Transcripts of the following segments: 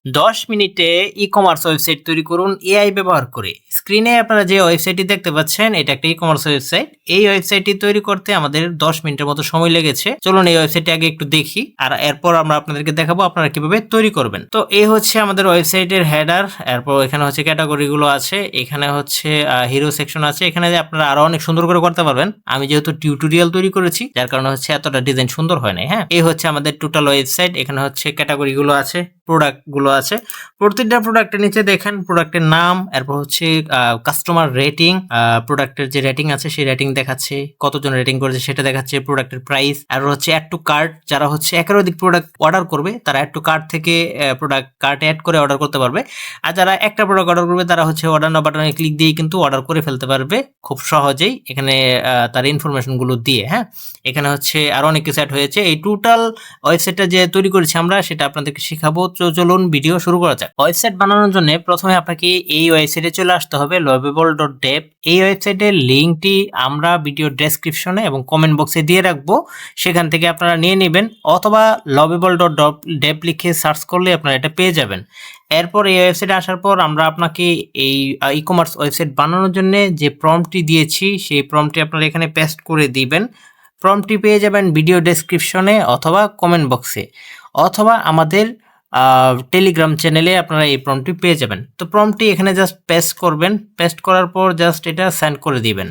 10 মিনিটে e-commerce website তৈরি করুন এআই ব্যবহার করে। স্ক্রিনে আপনারা যে ওয়েবসাইটটি দেখতে পাচ্ছেন এটা একটা ই-কমার্স ওয়েবসাইট। এই ওয়েবসাইটটি তৈরি করতে আমাদের 10 মিনিটের মতো সময় লেগেছে। চলুন এই ওয়েবসাইটটি আগে একটু দেখি আর এরপর আমরা আপনাদেরকে দেখাবো আপনারা কিভাবে তৈরি করবেন। তো এই হচ্ছে আমাদের ওয়েবসাইটের হেডার, এরপর এখানে হচ্ছে ক্যাটাগরি গুলো আছে, এখানে হচ্ছে হিরো সেকশন আছে, এখানে আপনারা আরো অনেক সুন্দর করে করতে পারবেন। আমি যেহেতু টিউটোরিয়াল তৈরি করেছি যার কারণে হচ্ছে এতটা ডিজাইন সুন্দর হয় নাই। হ্যাঁ, এই হচ্ছে আমাদের টোটাল ওয়েবসাইট। এখানে হচ্ছে ক্যাটাগরি গুলো আছে, প্রোডাক্ট গুলো আছে। প্রতিটা প্রোডাক্টের নিচে দেখেন প্রোডাক্টের নাম, এরপর হচ্ছে কাস্টমার রেটিং, প্রোডাক্টের যে রেটিং আছে সেই রেটিং দেখাচ্ছে, কতজন রেটিং করেছে সেটা দেখাচ্ছে, প্রোডাক্টের প্রাইস, আর হচ্ছে অ্যাড টু কার্ট। যারা হচ্ছে একাধিক প্রোডাক্ট অর্ডার করবে তারা অ্যাড টু কার্ট থেকে প্রোডাক্ট কার্টে অ্যাড করে অর্ডার করতে পারবে। আর যারা একটা প্রোডাক্ট অর্ডার করবে তারা হচ্ছে অর্ডার নাও বাটনে ক্লিক দিয়ে কিন্তু অর্ডার করে ফেলতে পারবে খুব সহজেই, এখানে তার ইনফরমেশন গুলো দিয়ে। হ্যাঁ, এখানে হচ্ছে আরো অনেক কিছু অ্যাড হয়েছে। এই টোটাল ওয়েবসাইটটা যে তৈরি করেছি আমরা সেটা আপনাদেরকে শেখাবো। তো চলুন ভিডিও শুরু করা যাক। ওয়েবসাইট বানানোর জন্য প্রথমে আপনাকে এই ওয়েবসাইটে চলে আসতে হবে, lovable.dev। এই ওয়েবসাইটের লিঙ্কটি আমরা ভিডিও ডেসক্রিপশনে এবং কমেন্ট বক্সে দিয়ে রাখবো, সেখান থেকে আপনারা নিয়ে নেবেন, অথবা lovable.dev লিখে সার্চ করলে আপনারা এটা পেয়ে যাবেন। এরপর এই ওয়েবসাইটে আসার পর আমরা আপনাকে এই ই-কমার্স ওয়েবসাইট বানানোর জন্য যে প্রম্পটটি দিয়েছি সেই প্রম্পটটি আপনারা এখানে পেস্ট করে দিবেন। প্রম্পটটি পেয়ে যাবেন ভিডিও ডেসক্রিপশনে অথবা কমেন্ট বক্সে, অথবা আমাদের টেলিগ্রাম চ্যানেলে আপনারা এই প্রম্পটটি পেয়ে যাবেন। তো প্রম্পটটি এখানে জাস্ট পেস্ট করবেন, পেস্ট করার পর জাস্ট এটা সেন্ড করে দিবেন।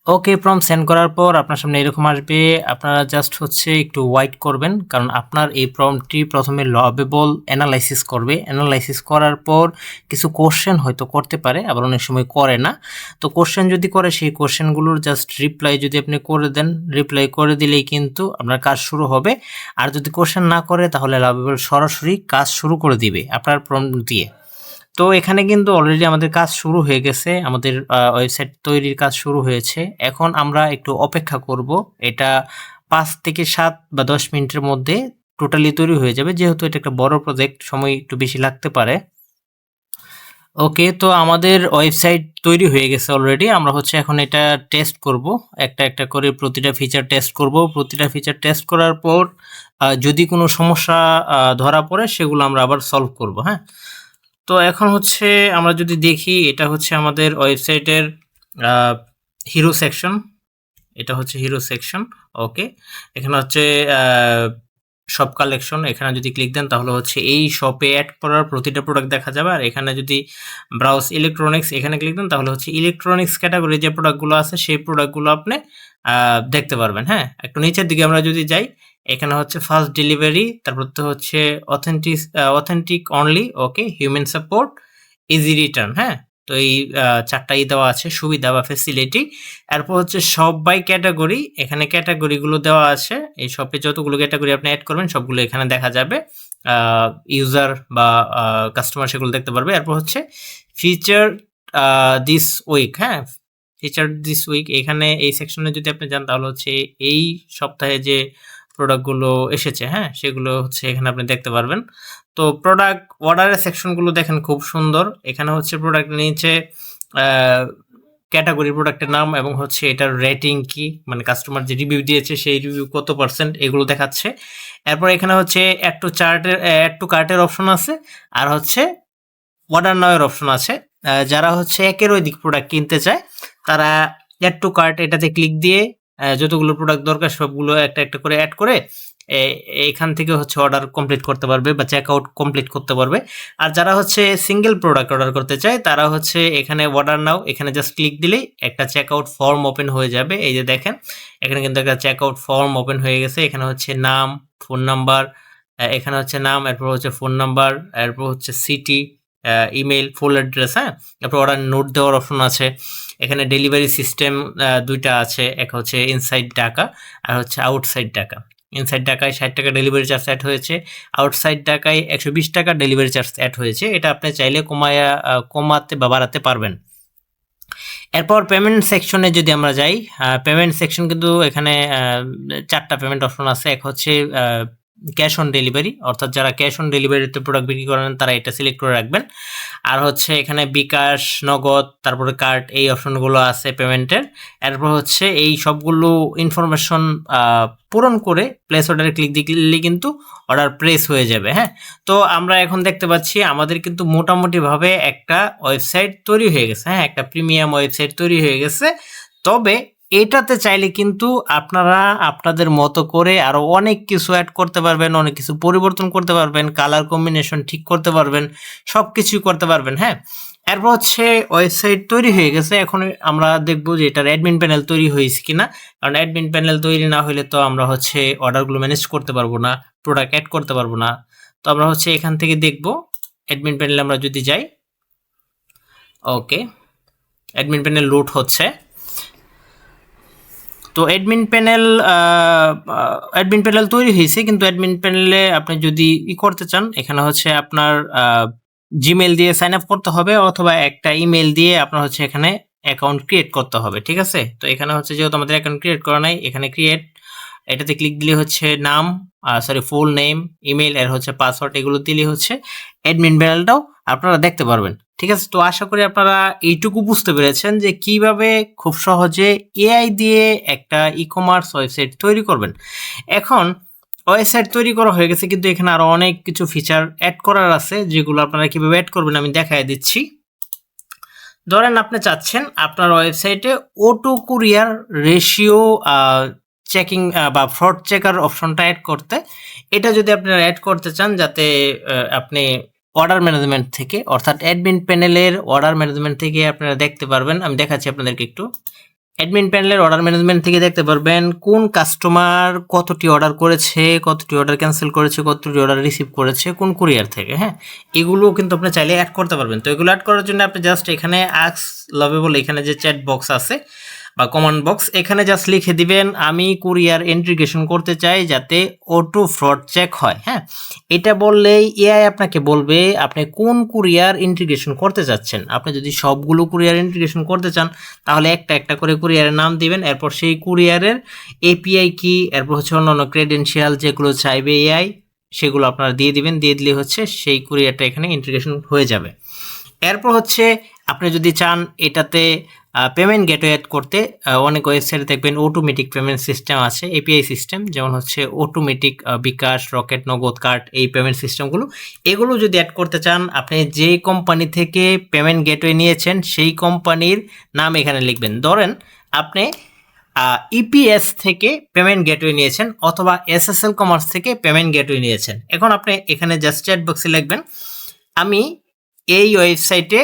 ওকে, প্রম্পট সেন্ড করার পর আপনার সামনে এরকম আসবে। আপনারা জাস্ট হচ্ছে একটু ওয়েট করবেন, কারণ আপনার এই প্রম্পটটি প্রথমে লভেবল অ্যানালাইসিস করবে। অ্যানালাইসিস করার পর কিছু কোশ্চেন হয়তো করতে পারে, আবার অনেক সময় করে না। তো কোশ্চেন যদি করে সেই কোশ্চেনগুলোর জাস্ট রিপ্লাই যদি আপনি করে দেন, রিপ্লাই করে দিলেই কিন্তু আপনার কাজ শুরু হবে। আর যদি কোশ্চেন না করে তাহলে লভেবল সরাসরি কাজ শুরু করে দিবে আপনার প্রম্পট দিয়ে। তো এখানে কিন্তু অলরেডি আমাদের কাজ শুরু হয়ে গেছে, আমাদের ওয়েবসাইট তৈরির কাজ শুরু হয়েছে। এখন আমরা একটু অপেক্ষা করব, এটা 5 থেকে 7 বা 10 মিনিটের মধ্যে টোটালি তৈরি হয়ে যাবে, যেহেতু এটা একটা বড় প্রজেক্ট, সময় একটু বেশি লাগতে পারে। ওকে, তো আমাদের ওয়েবসাইট তৈরি হয়ে গেছে অলরেডি। আমরা হচ্ছে এখন এটা টেস্ট করব, একটা একটা করে প্রতিটা ফিচার টেস্ট করব। প্রতিটা ফিচার টেস্ট করার পর যদি কোনো সমস্যা ধরা পড়ে সেগুলো আমরা আবার সলভ করব। হ্যাঁ, তো এখন হচ্ছে আমরা যদি দেখি, এটা হচ্ছে আমাদের ওয়েবসাইটের হিরো সেকশন, এটা হচ্ছে হিরো সেকশন। ওকে, এখানে হচ্ছে শপ কালেকশন, এখানে যদি ক্লিক দেন তাহলে হচ্ছে এই শপে অ্যাড করার প্রতিটা প্রোডাক্ট দেখা যাবে। আর এখানে যদি ব্রাউজ ইলেকট্রনিক্স এখানে ক্লিক দেন তাহলে হচ্ছে ইলেকট্রনিক্স ক্যাটাগরি যে প্রোডাক্টগুলো আছে সেই প্রোডাক্টগুলো আপনি দেখতে পারবেন। হ্যাঁ, একটু নিচের দিকে আমরা যদি যাই, এখানে হচ্ছে ফাস্ট ডেলিভারি, তারপর তো হচ্ছে অথেন্টিক অনলি, ওকে, হিউম্যান সাপোর্ট, ইজি রিটার্ন। হ্যাঁ, তো এই 4টাই দেওয়া আছে সুবিধা বা ফ্যাসিলিটি। এরপর হচ্ছে শপ বাই ক্যাটাগরি, এখানে ক্যাটাগরিগুলো দেওয়া আছে। এই শপে যতগুলো ক্যাটাগরি আপনি অ্যাড করবেন সবগুলো এখানে দেখা যাবে, ইউজার বা কাস্টমার সেগুলো দেখতে পারবে। এরপর হচ্ছে ফিচার দিস উইক। হ্যাঁ, ফিচার দিস উইক, এখানে এই সেকশনে যদি আপনি যান তাহলে হচ্ছে এই সপ্তাহে যে প্রোডাক্টগুলো এসেছে, হ্যাঁ, সেগুলো হচ্ছে এখানে আপনি দেখতে পারবেন। তো প্রোডাক্ট অর্ডারের সেকশনগুলো দেখেন খুব সুন্দর। এখানে হচ্ছে প্রোডাক্ট নিচে ক্যাটাগরি, প্রোডাক্টের নাম এবং হচ্ছে এটার রেটিং কি, মানে কাস্টমার যে রিভিউ দিয়েছে সেই রিভিউ কত পার্সেন্ট, এগুলো দেখাচ্ছে। এরপর এখানে হচ্ছে অ্যাড টু কার্টের অপশন আছে, আর হচ্ছে অর্ডার নাও এর অপশন আছে। যারা হচ্ছে একের অধিক প্রোডাক্ট কিনতে চায় তারা অ্যাড টু কার্ট এটাতে ক্লিক দিয়ে যতগুলো প্রোডাক্ট দরকার সবগুলো একটা একটা করে অ্যাড করে এখান থেকে হচ্ছে অর্ডার কমপ্লিট করতে পারবে বা চেক আউট কমপ্লিট করতে পারবে। আর যারা হচ্ছে সিঙ্গেল প্রোডাক্ট অর্ডার করতে চায় তারা হচ্ছে এখানে অর্ডার নাও, এখানে জাস্ট ক্লিক দিলেই একটা চেক আউট ফর্ম ওপেন হয়ে যাবে। এই যে দেখেন এখানে কিন্তু একটা চেক আউট ফর্ম ওপেন হয়ে গেছে। এখানে হচ্ছে নাম, ফোন নাম্বার, এখানে হচ্ছে নাম, এরপর হচ্ছে ফোন নাম্বার, এরপর হচ্ছে সিটি, ইমেল, ফুল অ্যাড্রেস। হ্যাঁ, তারপর অর্ডার নোট দেওয়ার অপশন আছে। এখানে ডেলিভারি সিস্টেম দুইটা আছে, এক হচ্ছে ইনসাইড ঢাকা আর হচ্ছে আউটসাইড ঢাকা। ইনসাইড ঢাকায় 60 টাকা ডেলিভারি চার্জ অ্যাড হয়েছে, আউটসাইড ঢাকায় 120 টাকা ডেলিভারি চার্জ অ্যাড হয়েছে। এটা আপনি চাইলে কমাতে বা বাড়াতে পারবেন। এরপর পেমেন্ট সেকশনে যদি আমরা যাই, পেমেন্ট সেকশন কিন্তু এখানে 4টা পেমেন্ট অপশন আছে। এক হচ্ছে ক্যাশ অন ডেলিভারি, অর্থাৎ যারা ক্যাশ অন ডেলিভারিতে প্রোডাক্ট বিক্রি করেন তারা এটা সিলেক্ট করে রাখবেন। আর হচ্ছে এখানে বিকাশ, নগদ, তারপরে কার্ড, এই অপশনগুলো আছে পেমেন্টের। এরপর হচ্ছে এই সবগুলো ইনফরমেশন পূরণ করে প্লেস অর্ডারে ক্লিক দিলে কিন্তু অর্ডার প্লেস হয়ে যাবে। হ্যাঁ, তো আমরা এখন দেখতে পাচ্ছি আমাদের কিন্তু মোটামুটিভাবে একটা ওয়েবসাইট তৈরি হয়ে গেছে। হ্যাঁ, একটা প্রিমিয়াম ওয়েবসাইট তৈরি হয়ে গেছে। তবে এটাতে চাইলে কিন্তু আপনারা আপনাদের মতো করে আরো অনেক কিছু অ্যাড করতে পারবেন, অনেক কিছু পরিবর্তন করতে পারবেন, কালার কম্বিনেশন ঠিক করতে পারবেন, সবকিছুই করতে পারবেন। হ্যাঁ, এরপর হচ্ছে ওয়েবসাইট তৈরি হয়ে গেছে। এখন আমরা দেখবো যে এটার অ্যাডমিন প্যানেল তৈরি হয়েছে কিনা, কারণ অ্যাডমিন প্যানেল তৈরি না হলে তো আমরা হচ্ছে অর্ডারগুলো ম্যানেজ করতে পারবো না, প্রোডাক্ট অ্যাড করতে পারবো না। তো আমরা হচ্ছে এখান থেকে দেখবো অ্যাডমিন প্যানেলে আমরা যদি যাই, ওকে, অ্যাডমিন প্যানেল লোড হচ্ছে। তো অ্যাডমিন প্যানেল তৈরি হয়েছে, কিন্তু অ্যাডমিন প্যানেলে আপনি যদি করতে চান, এখানে হচ্ছে আপনার জিমেল দিয়ে সাইন আপ করতে হবে, অথবা একটা ইমেল দিয়ে আপনার হচ্ছে এখানে অ্যাকাউন্ট ক্রিয়েট করতে হবে। ঠিক আছে, তো এখানে হচ্ছে যেহেতু আমাদের অ্যাকাউন্ট ক্রিয়েট করা নাই, এখানে ক্রিয়েট, এটাতে ক্লিক দিলে হচ্ছে নাম, ফুল নেম, ইমেল, এর হচ্ছে পাসওয়ার্ড, এগুলো দিলে হচ্ছে অ্যাডমিন প্যানেলটাও আপনারা দেখতে পারবেন। ঠিক আছে, তো আশা করি আপনারা এইটুকু বুঝতে পেরেছেন যে কিভাবে খুব সহজে এআই দিয়ে একটা ই কমার্স ওয়েবসাইট তৈরি করবেন। এখন ওয়েবসাইট তৈরি করা হয়ে গেছে, কিন্তু এখানে আরো অনেক কিছু ফিচার অ্যাড করার আছে, যেগুলো আপনারা কিভাবে অ্যাড করবেন আমি দেখাই দিচ্ছি। ধরেন আপনি চাচ্ছেন আপনার ওয়েবসাইটে অটো কুরিয়ার রেশিও চেকিং বা ফ্রড চেকার অপশনটা অ্যাড করতে। এটা যদি আপনারা অ্যাড করতে চান, যাতে আপনি অর্ডার ম্যানেজমেন্ট থেকে, অর্থাৎ অ্যাডমিন প্যানেলের অর্ডার ম্যানেজমেন্ট থেকে আপনারা দেখতে পারবেন। আমি দেখাচ্ছি আপনাদেরকে একটু। অ্যাডমিন প্যানেলের অর্ডার ম্যানেজমেন্ট থেকে দেখতে পারবেন কোন কাস্টমার কতটি অর্ডার করেছে, কতটি অর্ডার ক্যান্সেল করেছে, কতটি অর্ডার রিসিভ করেছে, কোন কুরিয়ার থেকে। হ্যাঁ, এগুলো কিন্তু আপনি চাইলে অ্যাড করতে পারবেন। তো এগুলো অ্যাড করার জন্য আপনি জাস্ট এখানে আস্ক লাভেবল, এখানে যে চ্যাট বক্স আছে বা কমান্ড বক্স, এখানে জাস্ট লিখে দিবেন আমি কুরিয়ার ইন্টিগ্রেশন করতে চাই যাতে অটো ফ্রড চেক হয়। হ্যাঁ, এটা বললেই এআই আপনাকে বলবে আপনি কোন কুরিয়ার ইন্টিগ্রেশন করতে চাচ্ছেন। আপনি যদি সবগুলো কুরিয়ার ইন্টিগ্রেশন করতে চান, তাহলে একটা একটা করে কুরিয়ারের নাম দিবেন, এরপর সেই কুরিয়ারের এপিআই কি, এরপর হচ্ছে অন্যান্য ক্রেডেনশিয়াল যেগুলো চাইবে এআই, সেগুলো আপনারা দিয়ে দিবেন। দিয়ে দিলে হচ্ছে সেই কুরিয়ারটা এখানে ইন্টিগ্রেশন হয়ে যাবে। এরপর হচ্ছে আপনি যদি চান এটাতে পেমেন্ট গেটওয়ে অ্যাড করতে, অনেক ওয়েবসাইটে দেখবেন অটোমেটিক পেমেন্ট সিস্টেম আছে, এপিআই সিস্টেম, যেমন হচ্ছে অটোমেটিক বিকাশ, রকেট, নগদ, কার্ড, এই পেমেন্ট সিস্টেমগুলো। এগুলো যদি অ্যাড করতে চান, আপনি যে কোম্পানি থেকে পেমেন্ট গেটওয়ে নিয়েছেন সেই কোম্পানির নাম এখানে লিখবেন। ধরেন আপনি ইপিএস থেকে পেমেন্ট গেটওয়ে নিয়েছেন, অথবা এসএসএল কমার্স থেকে পেমেন্ট গেটওয়ে নিয়েছেন। এখন আপনি এখানে জাস্ট চ্যাট বক্সে লিখবেন আমি এই ওয়েবসাইটে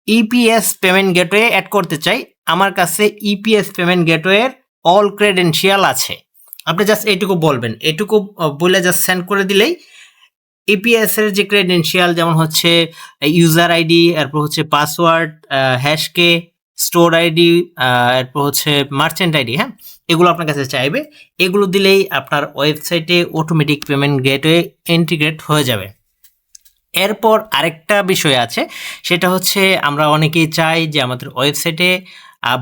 ইপিএস পেমেন্ট গেটওয়ে অ্যাড করতে চাই, আমার কাছে ইপিএস পেমেন্ট গেটওয়ের অল ক্রেডেনশিয়াল আছে। আপনি জাস্ট এইটুকু বলবেন, এটুকু বলে জাস্ট সেন্ড করে দিলেই ইপিএস এর যে ক্রেডেনশিয়াল, যেমন হচ্ছে ইউজার আইডি, এরপর হচ্ছে পাসওয়ার্ড, হ্যাশকে, স্টোর আইডি, এরপর হচ্ছে মার্চেন্ট আইডি, হ্যাঁ, এগুলো আপনার কাছে চাইবে। এগুলো দিলেই আপনার ওয়েবসাইটে অটোমেটিক পেমেন্ট গেটওয়ে ইন্টিগ্রেট হয়ে যাবে। এরপর আরেকটা বিষয় আছে, সেটা হচ্ছে আমরা অনেকেই চাই যে আমাদের ওয়েবসাইটে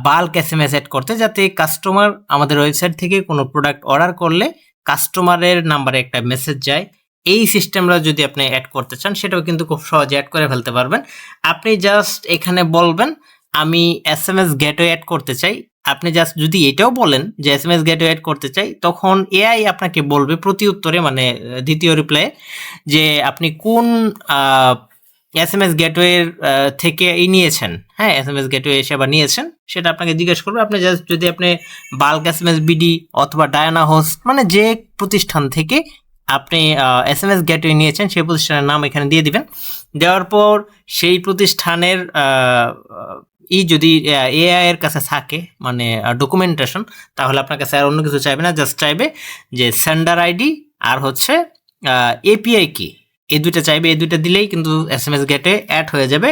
বাল্ক এসএমএস অ্যাড করতে, যাতে কাস্টমার আমাদের ওয়েবসাইট থেকে কোনো প্রোডাক্ট অর্ডার করলে কাস্টমারের নাম্বারে একটা মেসেজ যায়। এই সিস্টেমটা যদি আপনি অ্যাড করতে চান, সেটাও কিন্তু খুব সহজে অ্যাড করে ফেলতে পারবেন। আপনি জাস্ট এখানে বলবেন আমি এসএমএস গেটওয়ে অ্যাড করতে চাই। আপনি জাস্ট যদি এটাও বলেন যে এসএমএস গেটওয়ে অ্যাড করতে চাই, তখন এআই আপনাকে বলবে প্রতি উত্তরে, মানে দ্বিতীয় রিপ্লাই, যে আপনি কোন এসএমএস গেটওয়ের থেকে নিয়েছেন। হ্যাঁ, এসএমএস গেটওয়ে সেবা নিয়েছেন, সেটা আপনাকে জিজ্ঞেস করবে। আপনি জাস্ট যদি আপনি বাল্ক এসএমএস বিডি অথবা ডায়ানা হোস্ট, মানে যে প্রতিষ্ঠান থেকে আপনি এসএমএস গেটওয়ে নিয়েছেন সেই প্রতিষ্ঠানের নাম এখানে দিয়ে দিবেন। দেওয়ার পর সেই প্রতিষ্ঠানের যদি এআই এর কাছে থাকে, মানে ডকুমেন্টেশন, তাহলে আপনার কাছে আর অন্য কিছু চাইবে না, জাস্ট চাইবে যে সেন্ডার আইডি আর হচ্ছে এপিআই কি, এই দুইটা চাইবে। এই দুইটা দিলেই কিন্তু এসএমএস গেটওয়ে অ্যাড হয়ে যাবে।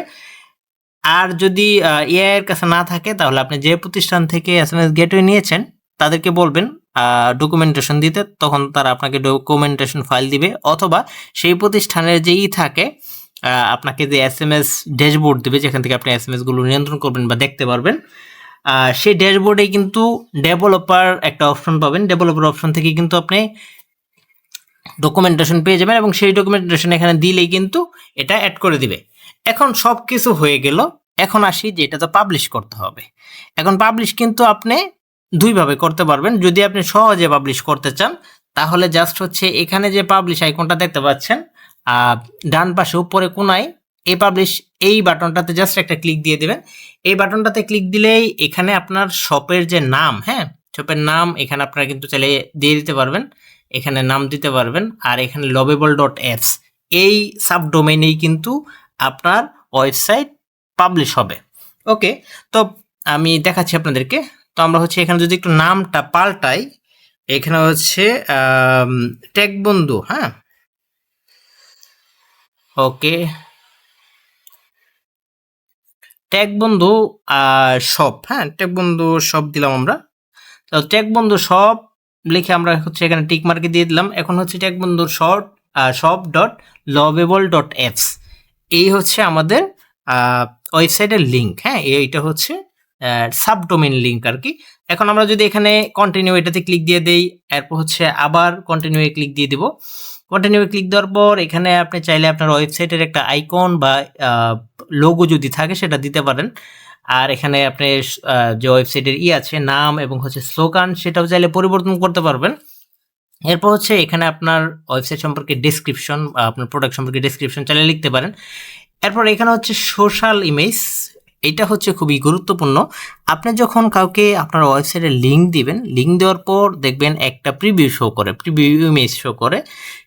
আর যদি এআই এর কাছে না থাকে, তাহলে আপনি যে প্রতিষ্ঠান থেকে এসএমএস গেটওয়ে নিয়েছেন তাদেরকে বলবেন ডকুমেন্টেশন দিতে, তখন তারা আপনাকে ডকুমেন্টেশন ফাইল দিবে, অথবা সেই প্রতিষ্ঠানের যেই থাকে আপনাকে যে এসএমএস ড্যাশবোর্ড দিবে, যেখান থেকে আপনি এসএমএস গুলো নিয়ন্ত্রণ করবেন বা দেখতে পারবেন। সেই ড্যাশবোর্ডে কিন্তু ডেভেলপার একটা অপশন পাবেন। ডেভেলপার অপশন থেকে কিন্তু আপনি ডকুমেন্টেশন পেয়ে যাবেন এবং সেই ডকুমেন্টেশন এখানে দিলেই কিন্তু এটা অ্যাড করে দিবে। এখন সব কিছু হয়ে গেল, এখন আসি যে এটা তো পাবলিশ করতে হবে। এখন পাবলিশ কিন্তু আপনি দুইভাবে করতে পারবেন। যদি আপনি সহজে পাবলিশ করতে চান তাহলে জাস্ট হচ্ছে এখানে যে পাবলিশ আইকনটা দেখতে পাচ্ছেন ডান পাশে উপরে কোনায় এই পাবলিশ এই বাটনটাতে জাস্ট একটা ক্লিক দিয়ে দেবেন। এই বাটনটাতে ক্লিক দিলেই এখানে আপনার শপের যে নাম, হ্যাঁ শপের নাম এখানে আপনারা কিন্তু চাইলে দিয়ে দিতে পারবেন, এখানে নাম দিতে পারবেন। আর এখানে lovable.apps এই সাবডোমেইনেই কিন্তু আপনার ওয়েবসাইট পাবলিশ হবে। ওকে, তো আমি দেখাচ্ছি আপনাদেরকে। তো আমরা হচ্ছে এখানে যদি একটু নামটা পাল্টাই, এখানে হচ্ছে টেক বন্ধু, হ্যাঁ ওকে টেক বন্ধু শপ, হ্যাঁ টেক বন্ধু শপ দিলাম আমরা। তো টেক বন্ধু শপ লিখে আমরা হচ্ছে এখানে টিক মার্কে দিয়ে দিলাম। এখন হচ্ছে টেক বন্ধুর শপ ডট লভেবল ডট অ্যাপস এই হচ্ছে আমাদের ওয়েবসাইটের লিঙ্ক, হ্যাঁ এইটা হচ্ছে সাবডোমেইন লিঙ্ক আর কি। এখন আমরা যদি এখানে কন্টিনিউ এটাতে ক্লিক দিয়ে দেই, এরপর হচ্ছে আবার কন্টিনিউ ক্লিক দিয়ে দিব। কন্টিনিউ ক্লিক দেওয়ার পর এখানে আপনি চাইলে আপনার ওয়েবসাইটের একটা আইকন বা লোগো যদি থাকে সেটা দিতে পারেন। আর এখানে আপনি যে ওয়েবসাইটের আছে নাম এবং হচ্ছে স্লোগান সেটাও চাইলে পরিবর্তন করতে পারবেন। এরপর হচ্ছে এখানে আপনার ওয়েবসাইট সম্পর্কে ডেসক্রিপশন, আপনার প্রোডাক্ট সম্পর্কে ডেসক্রিপশন চাইলে লিখতে পারেন। এরপর এখানে হচ্ছে সোশ্যাল ইমেজ, এটা হচ্ছে খুবই গুরুত্বপূর্ণ। আপনি যখন কাউকে আপনার ওয়েবসাইটে লিঙ্ক দিবেন, লিঙ্ক দেওয়ার পর দেখবেন একটা প্রিভিউ শো করে, প্রিভিউ ইমেজ শো করে।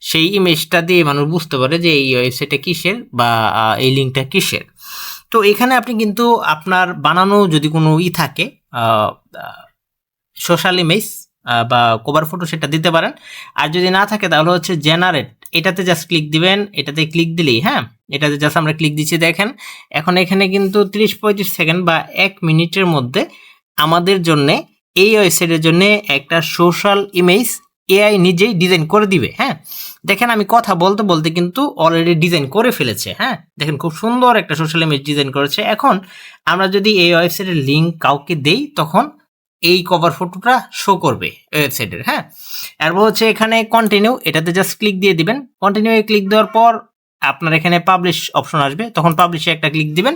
সেই ইমেজটা দিয়ে মানুষ বুঝতে পারে যে এই ওয়েবসাইটটা কিসের বা এই লিঙ্কটা কিসের। তো এখানে আপনি কিন্তু আপনার বানানো যদি কোনো থাকে সোশ্যাল ইমেজ বা কভার ফটো সেটা দিতে পারেন। আর যদি না থাকে তাহলে হচ্ছে জেনারেট, এটাতে জাস্ট ক্লিক দিবেন। এটাতে ক্লিক দিলেই, হ্যাঁ এটাতে জাস্ট আমরা ক্লিক দিচ্ছি, দেখেন এখন এখানে কিন্তু 30-35 সেকেন্ড বা 1 মিনিটের মধ্যে আমাদের জন্য এই ওয়েবসাইটের জন্য একটা সোশ্যাল ইমেজ এআই নিজেই ডিজাইন করে দিবে। হ্যাঁ দেখেন আমি কথা বলতে বলতে কিন্তু অলরেডি ডিজাইন করে ফেলেছে। হ্যাঁ দেখেন খুব সুন্দর একটা সোশ্যাল ইমেজ ডিজাইন করেছে। এখন আমরা যদি এই ওয়েবসাইটের লিঙ্ক কাউকে দেই তখন এই কভার ফটোটা শো করবে ওয়েবসাইটের। হ্যাঁ এরপর হচ্ছে এখানে কন্টিনিউ, এটাতে জাস্ট ক্লিক দিয়ে দিবেন। কন্টিনিউ ক্লিক দেওয়ার পর আপনার এখানে পাবলিশ অপশন আসবে, তখন পাবলিশে একটা ক্লিক দিবেন।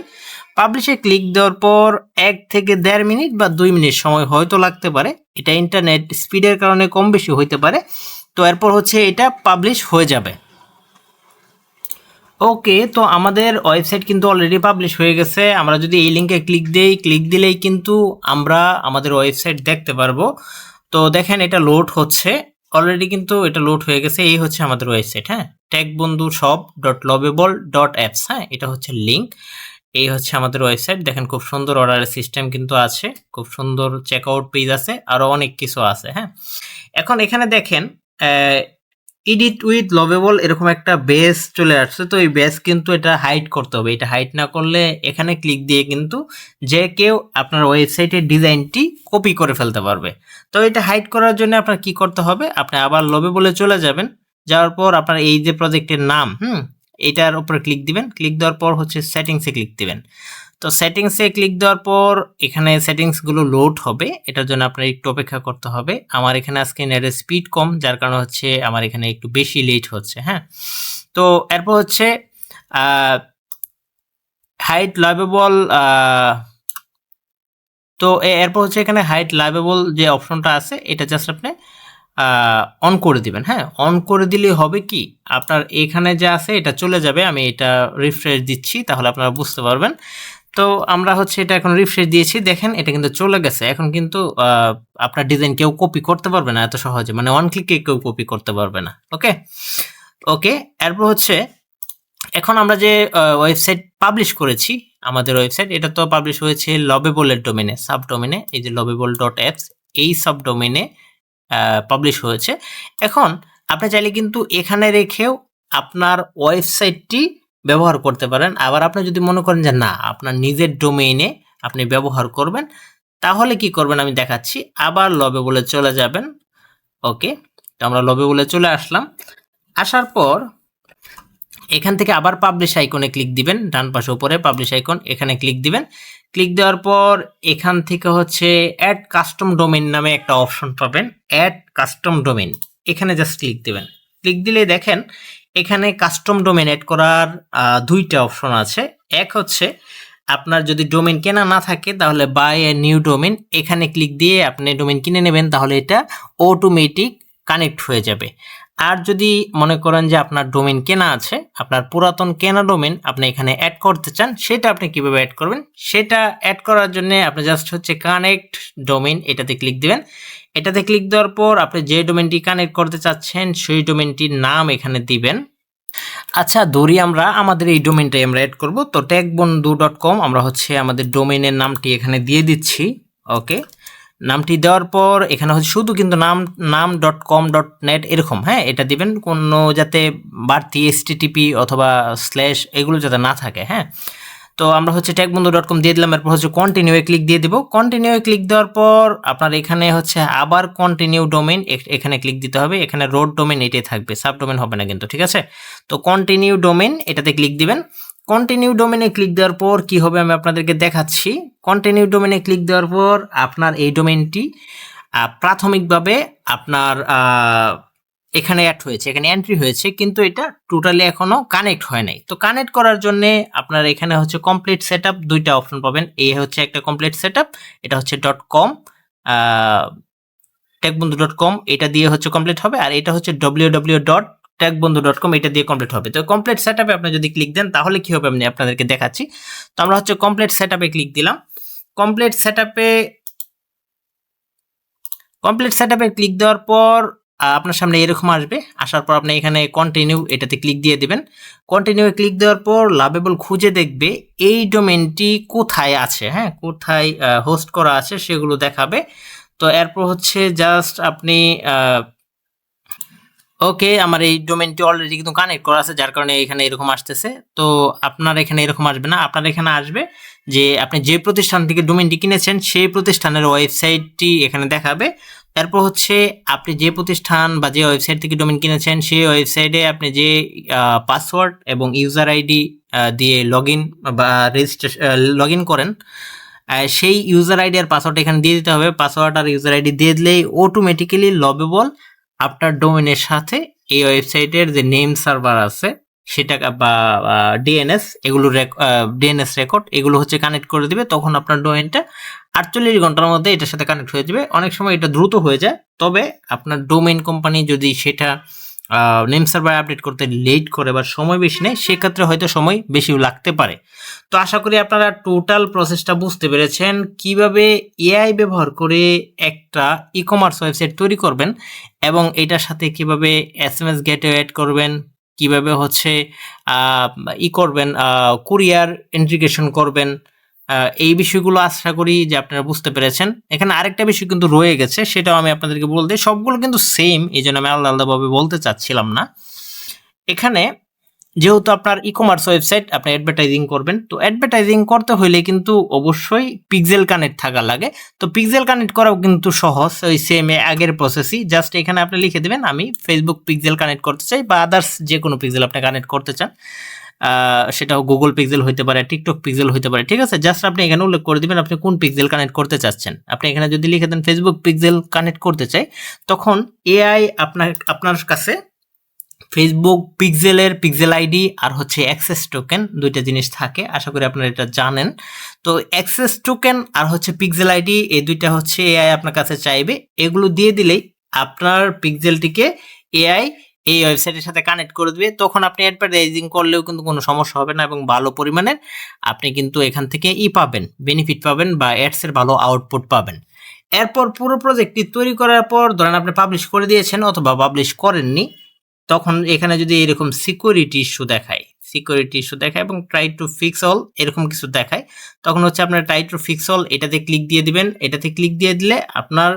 পাবলিশে ক্লিক দেওয়ার পর 1 থেকে 1.5 মিনিট বা 2 মিনিট সময় হয়তো লাগতে পারে, এটা ইন্টারনেট স্পিডের কারণে কম বেশি হইতে পারে। তো এরপর হচ্ছে এটা পাবলিশ হয়ে যাবে। ওকে, তো আমাদের ওয়েবসাইট কিন্তু অলরেডি পাবলিশ হয়ে গেছে। আমরা যদি এই লিঙ্কে ক্লিক দেই, ক্লিক দিলেই কিন্তু আমরা আমাদের ওয়েবসাইট দেখতে পারবো। তো দেখেন এটা লোড হচ্ছে, অলরেডি কিন্তু এটা লোড হয়ে গেছে। এই হচ্ছে আমাদের ওয়েবসাইট, হ্যাঁ টেকবন্ধু শপ ডট লভেবল ডট অ্যাপস, হ্যাঁ এটা হচ্ছে লিঙ্ক। এই হচ্ছে আমাদের ওয়েবসাইট, দেখেন খুব সুন্দর অর্ডারের সিস্টেম কিন্তু আছে, খুব সুন্দর চেকআউট পেজ আছে, আরও অনেক কিছু আছে। হ্যাঁ এখন এখানে দেখেন এডিট উইথ লভেবল এরকম একটা বেস চলে আসছে। তো এই বেস কিন্তু এটা হাইড করতে হবে, এটা হাইড না করলে এখানে ক্লিক দিয়ে কিন্তু যে কেউ আপনার ওয়েবসাইটের ডিজাইনটি কপি করে ফেলতে পারবে। তো এটা হাইড করার জন্য আপনার কি করতে হবে, আপনি আবার লভেবলে চলে যাবেন। যাওয়ার পর আপনার এই যে প্রজেক্টের নাম, এইটার উপরে ক্লিক দিবেন। ক্লিক দেওয়ার পর হচ্ছে সেটিংসে ক্লিক দিবেন। তো সেটিংসে ক্লিক দেওয়ার পর এখানে সেটিংসগুলো লোড হবে, এটার জন্য আপনার একটু অপেক্ষা করতে হবে। আমার এখানে আজকে নেটের স্পিড কম, যার কারণে হচ্ছে আমার এখানে একটু বেশি লেট হচ্ছে। হ্যাঁ তো এরপর হচ্ছে হাইট লাভেবল, তো এরপর হচ্ছে এখানে হাইট লাভেবল যে অপশনটা আছে এটা জাস্ট আপনি অন করে দিবেন। হ্যাঁ অন করে দিলে হবে কি, আপনার এখানে যা আছে এটা চলে যাবে। আমি এটা রিফ্রেশ দিচ্ছি তাহলে আপনারা বুঝতে পারবেন। তো আমরা হচ্ছে এটা এখন রিফ্রেশ দিয়েছি, দেখেন এটা কিন্তু চলে গেছে। এখন কিন্তু আপনার ডিজাইন কেউ কপি করতে পারবে না এত সহজে, মানে ওয়ান ক্লিকে কেউ কপি করতে পারবে না। ওকে ওকে এরপর হচ্ছে এখন আমরা যে ওয়েবসাইট পাবলিশ করেছি, আমাদের ওয়েবসাইট এটা তো পাবলিশ হয়েছে লভেবলের ডোমেনে, সাব ডোমেনে, এই যে লভেবল ডট অ্যাপস এই সাব ডোমেনে পাবলিশ হয়েছে। এখন আপনি চাইলে কিন্তু এখানে রেখেও আপনার ওয়েবসাইটটি ব্যবহার করতে পারেন। আবার আপনি যদি মনে করেন যে না আপনার নিজের ডোমেইনে আপনি ব্যবহার করবেন, তাহলে কি করবেন আমি দেখাচ্ছি। আবার লভেবলে চলে যাবেন। ওকে, তো আমরা লভেবলে চলে আসলাম। আসার পর এখান থেকে আবার পাবলিশ আইকনে ক্লিক দিবেন, ডান পাশে উপরে পাবলিশ আইকন, এখানে ক্লিক দিবেন। ক্লিক দেওয়ার পর এখান থেকে হচ্ছে অ্যাড কাস্টম ডোমেইন নামে একটা অপশন পাবেন, অ্যাড কাস্টম ডোমেইন, এখানে জাস্ট ক্লিক দিবেন। ক্লিক দিলে দেখেন এখানে কাস্টম ডোমেন এড করার দুইটা অপশন আছে। এক হচ্ছে আপনার যদি ডোমেন কেনা না থাকে তাহলে বাই এ নিউ ডোমেন, এখানে ক্লিক দিয়ে আপনি ডোমেন কিনে নেবেন, তাহলে এটা অটোমেটিক কানেক্ট হয়ে যাবে। আর যদি মনে করেন যে আপনার ডোমেন কেনা আছে, আপনার পুরাতন কেনা ডোমেন আপনি এখানে অ্যাড করতে চান, সেটা আপনি কিভাবে অ্যাড করবেন? সেটা অ্যাড করার জন্য আপনি জাস্ট হচ্ছে কানেক্ট ডোমেন এটাতে ক্লিক দিবেন। এটাতে ক্লিক দেওয়ার পর আপনি যে ডোমেনটি কানেক্ট করতে চাচ্ছেন সেই ডোমেনটির নাম এখানে দিবেন। আচ্ছা, ধরি আমরা আমাদের এই ডোমেনটাই আমরা অ্যাড করব। তো techbondhu.com আমরা হচ্ছে আমাদের ডোমেনের নামটি এখানে দিয়ে দিচ্ছি। ওকে, নামটি দেওয়ার পর এখানে হচ্ছে শুধু কিন্তু নাম.com.net এরকম, হ্যাঁ, এটা দিবেন, কোনো যাতে বাড়তি http অথবা স্ল্যাশ এগুলো যাতে না থাকে। হ্যাঁ, তো আমরা হচ্ছে techbondhu.com দিয়ে দিলাম। এরপর হচ্ছে কন্টিনিউ এ ক্লিক দিয়ে দিব। কন্টিনিউ এ ক্লিক দেওয়ার পর আপনার এখানে হচ্ছে আবার কন্টিনিউ ডোমেন এখানে ক্লিক দিতে হবে। এখানে রোড ডোমেন এটাই থাকবে, সাব ডোমেন হবে না কিন্তু, ঠিক আছে? তো কন্টিনিউ ডোমেন এটাতে ক্লিক দিবেন। কন্টিনিউ ডোমেনে ক্লিক দেওয়ার পর কি হবে আমি আপনাদেরকে দেখাচ্ছি। কন্টিনিউ ডোমেনে ক্লিক দেওয়ার পর আপনার এই ডোমেনটি প্রাথমিকভাবে আপনার এখানে অ্যাড হয়েছে, এখানে এন্ট্রি হয়েছে, কিন্তু এটা টোটালি এখনো কানেক্ট হয় নাই। তো কানেক্ট করার জন্য আপনার এখানে হচ্ছে কমপ্লিট সেটআপ দুইটা অপশন পাবেন। এই হচ্ছে একটা কমপ্লিট সেটআপ, এটা হচ্ছে .com techbondhu.com, এটা দিয়ে হচ্ছে কমপ্লিট হবে। আর এটা হচ্ছে www.techbondhu.com, এটা দিয়ে কমপ্লিট হবে। তো কমপ্লিট সেটআপে আপনি যদি ক্লিক দেন তাহলে কি হবে আমি আপনাদেরকে দেখাচ্ছি। তো আমরা হচ্ছে কমপ্লিট সেটআপে ক্লিক দিলাম। কমপ্লিট সেটআপে ক্লিক দেওয়ার পর আপনার সামনে এরকম আসবে। আসার পর আপনি এখানে কন্টিনিউ এটাতে ক্লিক দিয়ে দিবেন। কন্টিনিউ ক্লিক দেওয়ার পর লাভেবল খুঁজে দেখবে এই ডোমেনটি কোথায় আছে, হ্যাঁ, কোথায় হোস্ট করা আছে সেগুলো দেখাবে। তো এরপর হচ্ছে জাস্ট আপনি ওকে, আমার এই ডোমেনটি অলরেডি কিন্তু কানেক্ট করা আছে, যার কারণে এখানে এরকম আসতেছে। তো আপনার এখানে এরকম আসবে না, আপনার এখানে আসবে যে আপনি যে প্রতিষ্ঠান থেকে ডোমেনটি কিনেছেন সেই প্রতিষ্ঠানের ওয়েবসাইটটি এখানে দেখাবে। তারপর হচ্ছে আপনি যে প্রতিষ্ঠান বা যে ওয়েবসাইট থেকে ডোমেন কিনেছেন সেই ওয়েবসাইটে আপনি যে পাসওয়ার্ড এবং ইউজার আইডি দিয়ে লগ ইন করেন, সেই ইউজার আইডি আর পাসওয়ার্ড এখানে দিয়ে দিতে হবে। পাসওয়ার্ড আর ইউজার আইডি দিয়ে দিলেই অটোমেটিক্যালি লবেবল আপনার ডোমেনের সাথে এই ওয়েবসাইটের যে নেম সার্ভার আছে সেটা বা ডিএনএস রেকর্ড এগুলো হচ্ছে কানেক্ট করে দিবে। তখন আপনার ডোমেনটা 48 ঘন্টার মধ্যে এটার সাথে কানেক্ট হয়ে যাবে। অনেক সময় এটা দ্রুত হয়ে যায়, তবে আপনার ডোমেন কোম্পানি যদি সেটা নেম সার্ভার আপডেট করতে লেট করে বা সময় বেশি নেয়, সেক্ষেত্রে হয়তো সময় বেশিও লাগতে পারে। তো আশা করি আপনারা টোটাল প্রসেসটা বুঝতে পেরেছেন, কিভাবে এআই ব্যবহার করে একটা ই কমার্স ওয়েবসাইট তৈরি করবেন এবং এটার সাথে কিভাবে এসএমএস গেটওয়ে অ্যাড করবেন, কিভাবে হচ্ছে করবেন, কুরিয়ার ইন্টিগ্রেশন করবেন। এই বিষয়গুলো আশা করি যে আপনারা বুঝতে পেরেছেন। এখানে আরেকটা বিষয় কিন্তু রয়ে গেছে, সেটাও আমি আপনাদেরকে বলতে, সবগুলো কিন্তু সেম, এই জন্য আমি আলাদা আলাদাভাবে বলতে চাচ্ছিলাম না। এখানে যেহেতু আপনার ই কমার্স ওয়েবসাইট আপনি অ্যাডভার্টাইজিং করবেন, তো অ্যাডভার্টাইজিং করতে হলে কিন্তু অবশ্যই পিক্সেল কানেক্ট থাকা লাগে। তো পিক্সেল কানেক্ট করাও কিন্তু সহজ, ওই সেম আগের প্রসেসই। জাস্ট এখানে আপনি লিখে দেবেন আমি ফেসবুক পিক্সেল কানেক্ট করতে চাই, বা আদার্স যে কোনো পিক্সেল আপনি কানেক্ট করতে চান, সেটাও গুগল পিক্সেল হইতে পারে, টিকটক পিক্সেল হইতে পারে, ঠিক আছে? জাস্ট আপনি এখানে উল্লেখ করে দিবেন আপনি কোন পিক্সেল কানেক্ট করতে চাচ্ছেন। আপনি এখানে যদি লিখে দেন ফেসবুক পিক্সেল কানেক্ট করতে চাই, তখন এআই আপনার কাছে ফেসবুক পিক্সেলের পিক্সেল আইডি আর হচ্ছে অ্যাক্সেস টোকেন দুইটা জিনিস থাকে, আশা করি আপনারা এটা জানেন। তো অ্যাক্সেস টোকেন আর হচ্ছে পিক্সেল আইডি, এই দুইটা হচ্ছে এআই আপনার কাছে চাইবে। এগুলো দিয়ে দিলেই আপনার পিক্সেলটিকে এআই এই ওয়েবসাইটের সাথে কানেক্ট করে দিবে। তখন আপনি অ্যাডভার্টাইজিং করলেও কিন্তু কোনো সমস্যা হবে না এবং ভালো পরিমাণের আপনি কিন্তু এখান থেকে পাবেন, বেনিফিট পাবেন বা অ্যাডসের ভালো আউটপুট পাবেন। এরপর পুরো প্রজেক্টটি তৈরি করার পর ধরেন আপনি পাবলিশ করে দিয়েছেন অথবা পাবলিশ করেননি, তখন এখানে যদি এরকম সিকিউরিটি ইস্যু দেখায় এবং ট্রাই টু ফিক্স অল এরকম কিছু দেখায়, তখন হচ্ছে আপনার ট্রাই টু ফিক্স অল এটাতে ক্লিক দিয়ে দিবেন। এটাতে ক্লিক দিয়ে দিলে আপনার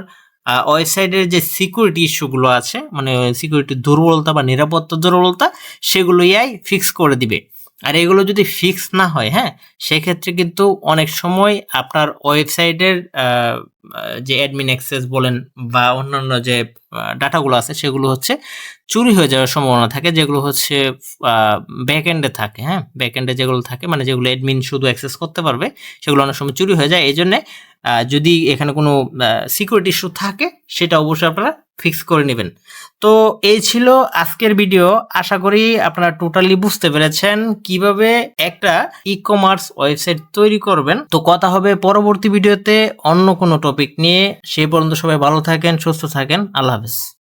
ওয়েবসাইটের যে সিকিউরিটি ইস্যুগুলো আছে, মানে সিকিউরিটি দুর্বলতা বা নিরাপত্তা দুর্বলতা, সেগুলো এআই ফিক্স করে দিবে। আর এগুলো যদি ফিক্স না হয়, হ্যাঁ, সেক্ষেত্রে কিন্তু অনেক সময় আপনার ওয়েবসাইটের যে অ্যাডমিন অ্যাক্সেস বলেন বা অন্যান্য যে ডাটাগুলো আছে সেগুলো হচ্ছে চুরি হয়ে যাওয়ার সম্ভাবনা থাকে, যেগুলো হচ্ছে ব্যাকএন্ডে থাকে। হ্যাঁ, ব্যাকএন্ডে যেগুলো থাকে, মানে যেগুলো অ্যাডমিন শুধু অ্যাক্সেস করতে পারবে, সেগুলো অনেক সময় চুরি হয়ে যায়। এই জন্যে যদি এখানে কোনো সিকিউরিটি ইস্যু থাকে সেটা অবশ্যই আপনারা ফিক্স করে নেবেন। তো এই ছিল আজকের ভিডিও। আশা করি আপনারা টোটালি বুঝতে পেরেছেন কিভাবে একটা ই-কমার্স ওয়েবসাইট তৈরি করবেন। তো কথা হবে পরবর্তী ভিডিওতে অন্য কোনো টপিক নিয়ে। সেই পর্যন্ত সবাই ভালো থাকেন, সুস্থ থাকেন। আল্লাহ হাফেজ।